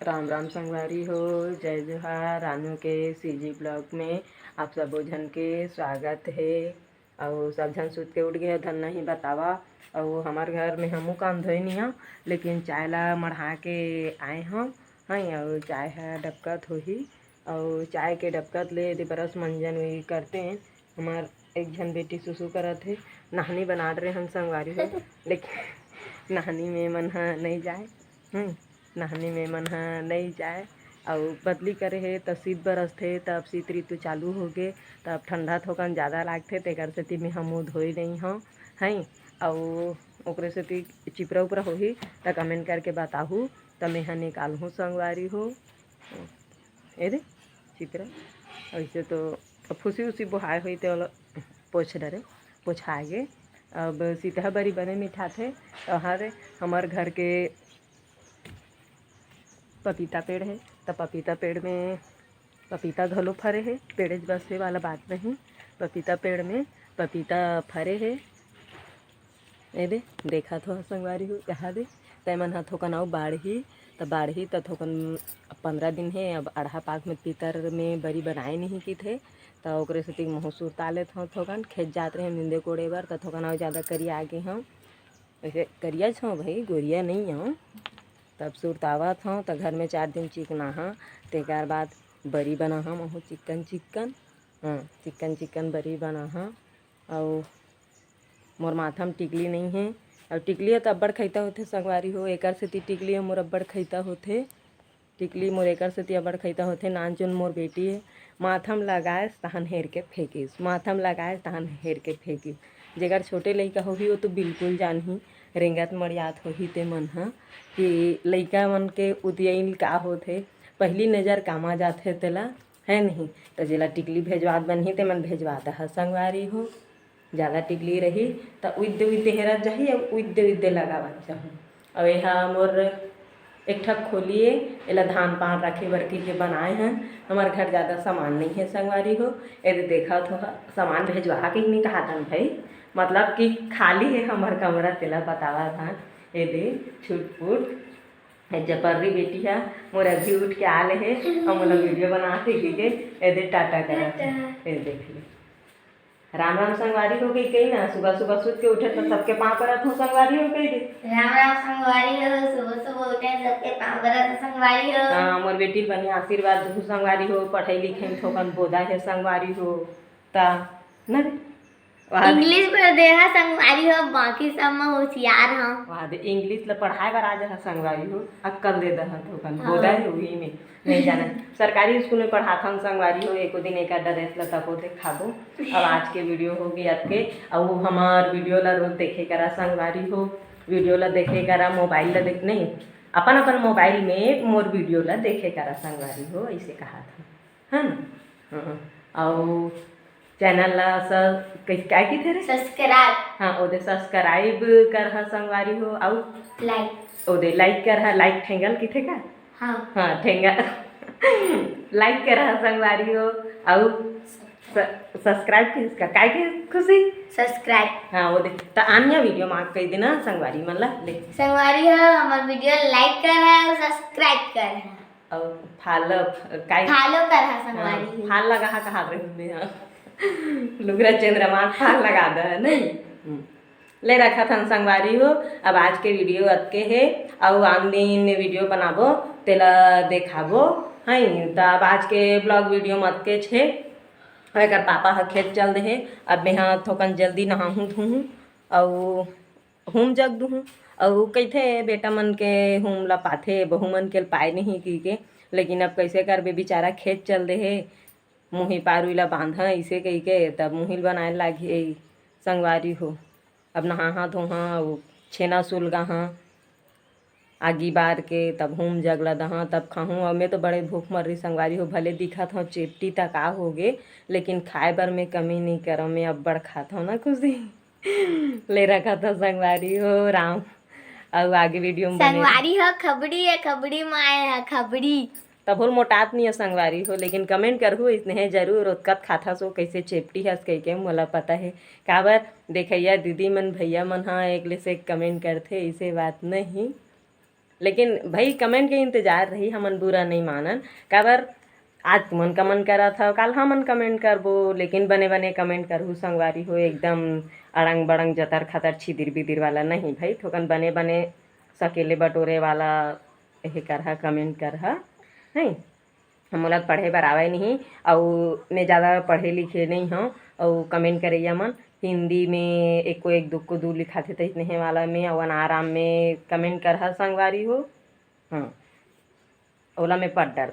राम राम संगवारी हो। जय जोहार। रानू के सीजी ब्लॉग में आप सब झन के स्वागत है। और सब झन सुत के उठ गए धन नहीं बतावा। और हमारे घर में हमू काम धोई नहीं हूँ, लेकिन चाय ला मढ़ा के आए हम हैं। और चाय है डबकत होही, और चाय के डबकत ले बरस मंजन वही करते हैं। हमार एक झन बेटी सुसु करत है, नहानी बना रहे हम संगवारी हो। लेकिन नहानी में मन नहीं जाए, नहाने में मन नहीं जाए। और बदली करे है तो शीत बरसथे, तब शीत ऋतु चालू हो गए, तब ठंडा थोकन ज़्यादा लागथे, तेकर सेती में हमू धोई नहीं हूँ हैं। और ओकरे सेती चिपरा उपरा होही तो कमेंट करके बताहू, तो मैं निकालूँ संगवारी हो। ए रे चिपरा ऐसे तो फूसी उसी बुहाय हुई तो पोछ डरे पोछा गे। अब सीतहा बरी बने मीठा थे तो हर हमार घर के पपीता पेड़ है, तो पपीता पेड़ में पपीता घलो फरे है। पेड़ बसे वाला बात नहीं, पपीता पेड़ में पपीता फरे है। ए दे देखा थो संगवारी हो यहाँ दे तैमन हा थोकन आओ बाढ़ी तो थोकन 15 दिन है। अब अढ़ा पाक में पीतर में बरी बनाए नहीं की थे, तो ओकरे सेती मुँह सुरता लेत हूँ। थोकन खेत जात रहे निंदे कोड़े बर, तो थोकन आओ ज़्यादा करिया आगे हूँ। वैसे करिया छो भाई, गोरिया नहीं हूँ। तब सुरतावत हूँ तो घर में 4 दिन चिकना हाँ, तेकर बाद बरी बना हम वह चिकन चिकन बरी बना हाँ। और मोर माथा में टिकली नहीं है, और टिकली तो अब्बड़ खैता होथे संगवारी हो। एकर सेती टिकली मोर अब्बड़ खैता होथे, टिकली मोर एकर सेती अब्बड़ खैता होथे। नानचुन मोर बेटी है, माथा में लगाए तहन हेर के फेंकिस, माथा में लगाए तहन हेर के फेंकिस। जेकर छोटे लइका होही वो तो बिल्कुल जानही, रेंगत मड़ियात होही ते मन ह कि लइका मन के उदियन का होथे, पहली नज़र कामा जाथे तेला है नहीं। तो जेला टिकली भेजवात बनही ते मन भेजवाता है संगवारी हो। ज़्यादा टिकली रही तो उद्दे हेरत जाही, और उद्दे लगावत जाहूँ। और यह मोर एक ठक खोलिए एला धान पान रखे बरकी के बनाए हैं। हमारे घर ज़्यादा सामान नहीं है संगवारी हो। यदि देखा तो सामान भेजवा के ही नहीं कहा था भाई, मतलब कि खाली है हमार कमरा, तेला बतावा था। यदि छुटपुट जपर्री बेटी है मोर अभी उठ के आले है, और मोला वीडियो बनाते के यदि टाटा करा देख ले। राम राम संगवारी हो गई कही ना, सुबह सुबह सुत के उठे तो सबके पाँव परत हो संगवारी हो गई। राम राम संगवारी हो, सुबह सुबह उठे सबके पाँव परत संगवारी हो। हाँ, मोर बेटी बने आशीर्वाद दू संगवारी हो, पढ़ाई लिखाई में थोकन बोधा है संगवारी हो। ता न इंग्लिश पढ़ दे हा संगवारी हो, बाकी सब में होशियार हां। वहाँ दे इंग्लिश ला पढ़ाए बर आज है संगवारी हो, अक्कल दे दह थोकन बोधा है वही में नहीं जाना। सरकारी स्कूल में पढ़ाता हूँ संगवारी हो, एको दिन एक ड्रेस ला तको थे खाबो। अब आज के वीडियो हो गई के, और हमार वीडियो ला रोज देखे करा संगवारी हो। वीडियो ला देखे करा, मोबाइल ला देख नहीं, अपन अपन मोबाइल में मोर वीडियो ला देखे करा संगवारी हो, ऐसे कहा था है ना। हाँ, और चैनल ला सब क्या की थे रे सब्सक्राइब, हाँ ओदे सब्सक्राइब कर हा संगवारी हो। और लाइक ओदे लाइक कर हा, लाइक ठेंगल की थे का हाँ ठेंगल लाइक कर हा संगवारी हो। और सब्सक्राइब किसका काय के खुशी सब्सक्राइब हाँ ओदे तो अन्य वीडियो मांग कई देना संगवारी मन ला ले संगवारी हो। हमार वीडियो लाइक कर है और सब्सक्राइब कर है, और फॉलो काय फॉलो कर है संगवारी। फाल लगा हा कहा रहे हाँ लुगरा चंद्रमा फाल लगा दे नहीं ले रखा था संगवारी हो। अब आज के वीडियो अतके है, और आन दिन वीडियो बनाबो तेला देखाबो है। तो अब आज के ब्लॉग वीडियो मत के छे अगर पापा ह खेत चल दे है। अब मैं हाँ थोकन जल्दी नहाहूँ धोहूँ और हूम जग दूँ। और कही थे बेटा मन के हूम ला पाथे, बहू मन के पाए नहीं की लेकिन अब कैसे करबे, बेचारा खेत चल दे है, मुही पारू ला बांधा ऐसे कही के तब मुहिल बनाए लागी संगवारी हो। अब नहा धोहा और छेना सुलगा हाँ आगी बार के तब हूम जगला दहा तब खाऊँ। और मैं तो बड़े भूख मर रही संगवारी हो, भले दिखा था चेपटी तक आ हो गए, लेकिन खाए बर मैं कमी नहीं करा, मैं अब्बड़ खाता हूँ ना खुशी ले रखा था संगवारी हो। राम और आगे वीडियो में संगवारी हो खबड़ी है, खबड़ी माए है खबड़ी, तब होल मोटात नहीं है संगवारी हो, लेकिन कमेंट करहु इसने जरूर ओतकत खाता सो कैसे चेपटी हस कह के मोला पता है। काबर देखैया दीदी मन भैया मन हाँ एक ले से कमेंट करथे, ऐसे बात नहीं लेकिन भाई कमेंट के इंतजार रही, हमन बुरा नहीं मानन। काबर आज तुमन कमेंट करा था, कल हमन कमेंट करबो, लेकिन बने बने कमेंट करहु संगवारी हो, एकदम अड़ंग बड़ंग जतर खतर छिदिर बिदिर वाला नहीं भाई। थोकन बने बने सकेले बटोरे वाला एहे करहा, कमेंट करहा नहीं। मोला पढ़े बर आवे नहीं, और मैं ज़्यादा पढ़े लिखे नहीं हूँ, और कमेंट करैया मन हिंदी में एक को एक, दो को दो लिखाथे तो इतने वाला में और आराम में कमेंट करहा संगवारी हो। हाँ, ओला मैं पढ़ डर